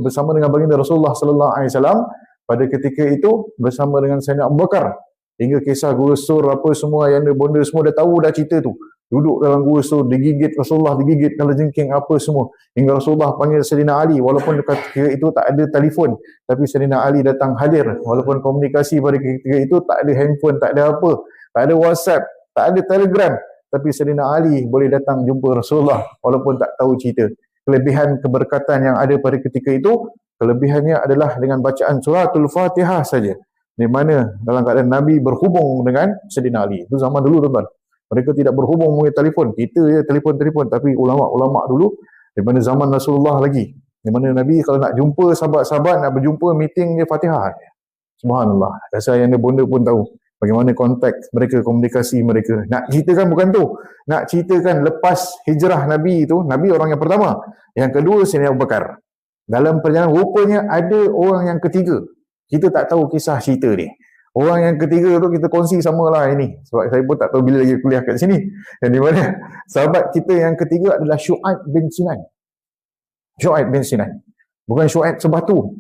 bersama dengan baginda Rasulullah sallallahu alaihi wasallam pada ketika itu bersama dengan Sayyidina Abu Bakar. Hingga kisah gua sur apa semua yang ada bonda semua dah tahu dah cerita tu. Duduk dalam gua sur, digigit Rasulullah, digigit kalajengking apa semua. Hingga Rasulullah panggil Sayyidina Ali, walaupun ketika itu tak ada telefon, tapi Sayyidina Ali datang hadir. Walaupun komunikasi pada ketika itu tak ada handphone, tak ada apa, tak ada WhatsApp, tak ada Telegram, tapi Sayyidina Ali boleh datang jumpa Rasulullah walaupun tak tahu cerita. Kelebihan keberkatan yang ada pada ketika itu, kelebihannya adalah dengan bacaan suratul Fatihah saja, di mana dalam keadaan Nabi berhubung dengan Sayyidina Ali. Itu zaman dulu tuan-tuan. Mereka tidak berhubung melalui telefon. Kita je telefon-telefon, tapi ulama-ulama dulu di mana zaman Rasulullah lagi, di mana Nabi kalau nak jumpa sahabat-sahabat, nak berjumpa meeting dia Fatihah. Subhanallah. Rasa yang dia bonda pun tahu bagaimana konteks mereka, komunikasi mereka. Nak ceritakan bukan tu. Nak ceritakan lepas hijrah Nabi itu, Nabi orang yang pertama. Yang kedua Sayyidina Abu Bakar. Dalam perjalanan rupanya ada orang yang ketiga. Kita tak tahu kisah cerita ni. Orang yang ketiga tu kita kongsi samalah ini. Sebab saya pun tak tahu bila lagi kuliah kat sini. Dan di mana sahabat kita yang ketiga adalah Syu'aib bin Sinan. Syu'aib bin Sinan. Bukan Syu'aib sebatu.